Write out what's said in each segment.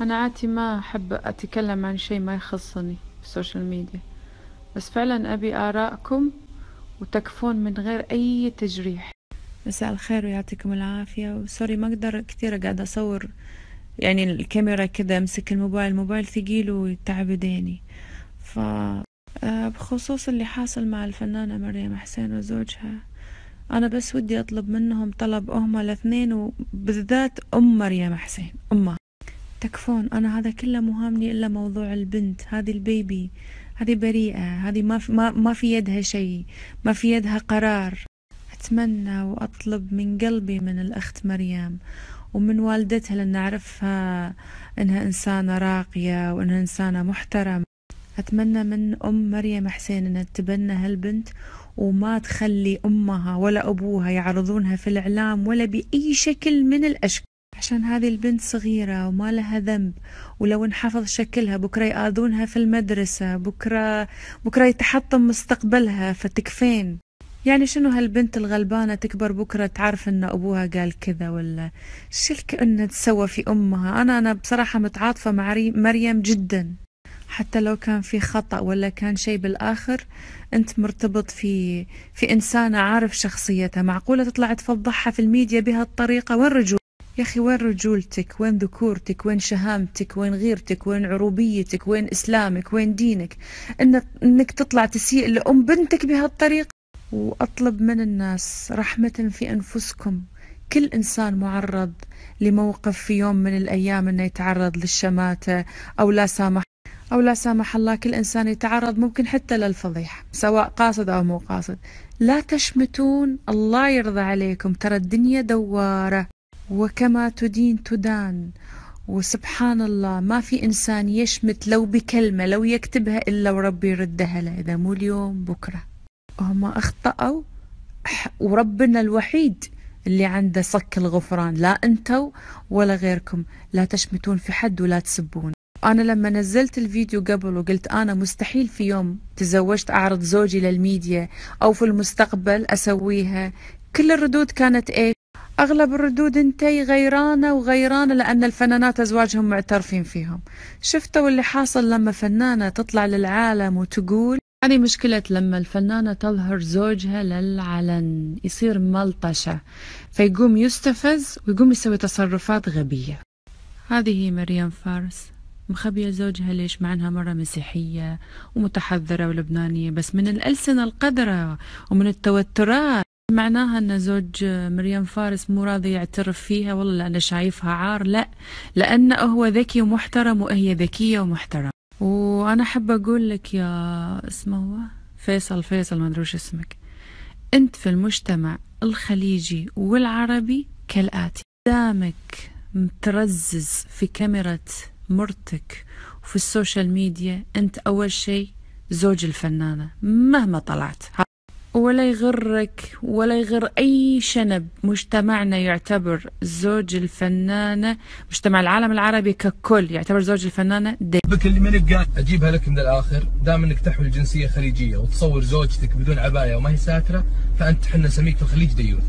أنا عادي ما أحب أتكلم عن شيء ما يخصني في السوشيال ميديا، بس فعلا أبي آراءكم وتكفون من غير أي تجريح. مساء الخير ويعطيكم العافية، وسوري ما أقدر كثير قاعدة أصور، يعني الكاميرا كده أمسك الموبايل ثقيل ويتعب يديني. ف بخصوص اللي حاصل مع الفنانة مريم حسين وزوجها، أنا بس ودي أطلب منهم طلب هم الاثنين، وبالذات مريم حسين أمها. تكفون، أنا هذا كله مو هامني إلا موضوع البنت هذه، البيبي هذه بريئة، هذه ما في يدها شيء، ما في يدها قرار. أتمنى وأطلب من قلبي من الأخت مريم ومن والدتها، لأن أعرفها إنها إنسانة راقية وإنها إنسانة محترمة، أتمنى من مريم حسين إنها تتبنى هالبنت وما تخلي أمها ولا أبوها يعرضونها في الإعلام ولا بأي شكل من الأشكال، عشان هذه البنت صغيرة وما لها ذنب. ولو انحفظ شكلها بكرة يآذونها في المدرسة، بكرة يتحطم مستقبلها، فتكفين. يعني شنو هالبنت الغلبانة تكبر بكرة تعرف ان ابوها قال كذا، ولا شلك انها تسوى في امها. انا بصراحة متعاطفة مع مريم جدا، حتى لو كان في خطأ ولا كان شيء بالآخر، أنت مرتبط في إنسانة عارف شخصيتها، معقولة تطلع تفضحها في الميديا بهالطريقة؟ وين رجولتك يا أخي؟ وين رجولتك؟ وين ذكورتك؟ وين شهامتك؟ وين غيرتك؟ وين عروبيتك؟ وين إسلامك؟ وين دينك؟ إنك تطلع تسيء لأم بنتك بهالطريقة. وأطلب من الناس رحمة في أنفسكم، كل إنسان معرض لموقف في يوم من الأيام إنه يتعرض للشماتة، أو لا سامح الله كل إنسان يتعرض ممكن حتى للفضيحة، سواء قاصد أو مو قاصد. لا تشمتون، الله يرضى عليكم، ترى الدنيا دوارة، وكما تدين تدان. وسبحان الله ما في إنسان يشمت لو بكلمة لو يكتبها إلا وربي يردها له، إذا مو اليوم بكرة. هم أخطأوا، وربنا الوحيد اللي عنده صك الغفران، لا أنتوا ولا غيركم. لا تشمتون في حد ولا تسبون. أنا لما نزلت الفيديو قبل وقلت أنا مستحيل في يوم تزوجت أعرض زوجي للميديا أو في المستقبل أسويها، كل الردود كانت إيه؟ أغلب الردود انتي غيرانة وغيرانة، لأن الفنانات أزواجهم معترفين فيهم. شفتوا اللي حاصل لما فنانة تطلع للعالم وتقول؟ هذه مشكلة لما الفنانة تظهر زوجها للعلن، يصير ملطشة، فيقوم يستفز ويقوم يسوي تصرفات غبية. هذه هي مريم فارس، مخبية زوجها ليش؟ مع انها مرة مسيحية ومتحذرة ولبنانية، بس من الألسنة القذرة ومن التوترات معناها ان زوج مريم فارس مو راضي يعترف فيها، والله لأنه شايفها عار، لا، لأنه هو ذكي ومحترم وهي ذكية ومحترمة. وأنا أحب أقول لك يا اسمه هو فيصل ما أدري وش اسمك، أنت في المجتمع الخليجي والعربي كالآتي: دامك مترزز في كاميرا مرتك وفي السوشيال ميديا، أنت أول شيء زوج الفنانة مهما طلعت، ولا يغرك ولا يغر أي شنب. مجتمعنا يعتبر زوج الفنانة، مجتمع العالم العربي ككل يعتبر زوج الفنانة بك اللي منك قال أجيبها لك من الآخر، دام أنك تحمل جنسية خليجية وتصور زوجتك بدون عباية وما هي ساترة، فأنت حنا نسميك في الخليج ديوث.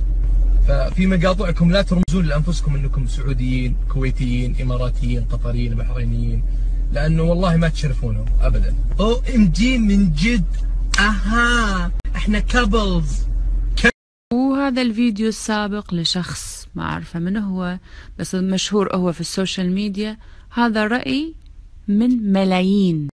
ففي مقاطعكم لا ترمزون لأنفسكم أنكم سعوديين، كويتيين، إماراتيين، قطريين، بحرينيين، لأنه والله ما تشرفونهم أبدا. OMG من جد، أها احنا كابلز. وهذا الفيديو السابق لشخص ما أعرفه من هو، بس مشهور هو في السوشيال ميديا. هذا رأي من ملايين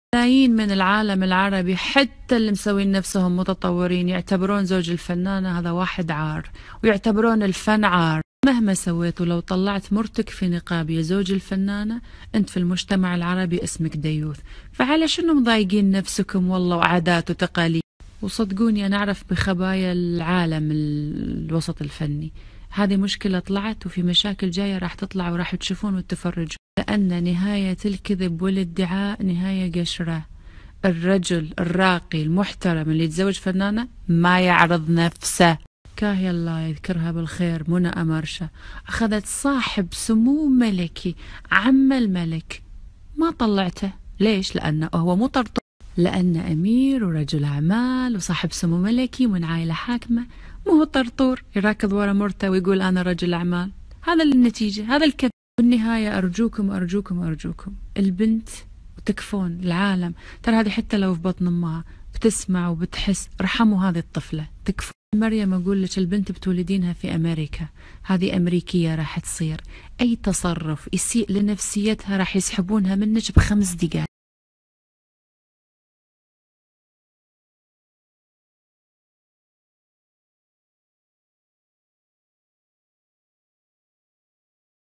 من العالم العربي، حتى اللي مسوين نفسهم متطورين يعتبرون زوج الفنانة هذا واحد عار، ويعتبرون الفن عار. مهما سويت ولو طلعت مرتك في نقاب يا زوج الفنانة، انت في المجتمع العربي اسمك ديوث. فعلى شنو مضايقين نفسكم والله، وعادات وتقاليد؟ وصدقوني أنا أعرف بخبايا العالم الوسط الفني، هذه مشكلة طلعت وفي مشاكل جاية راح تطلع وراح تشوفون وتفرجون، لأن نهاية الكذب والادعاء نهاية قشرة. الرجل الراقي المحترم اللي يتزوج فنانة ما يعرض نفسه. كاهي الله يذكرها بالخير، منى أمرشة أخذت صاحب سمو ملكي، عم الملك، ما طلعته. ليش؟ لأنه هو مو طرطور، لأن أمير ورجل أعمال وصاحب سمو ملكي ومن عائلة حاكمة، مو هو طرطور يراكض ورا مرته ويقول أنا رجل أعمال. هذا النتيجة، هذا الكذب. بالنهاية أرجوكم أرجوكم أرجوكم، البنت وتكفون العالم، ترى هذه حتى لو في بطن أمها بتسمع وبتحس، ارحموا هذه الطفلة، تكفون. مريم أقول لك البنت بتولدينها في أمريكا، هذه أمريكية راح تصير، أي تصرف يسيء لنفسيتها راح يسحبونها منك ب5 دقائق.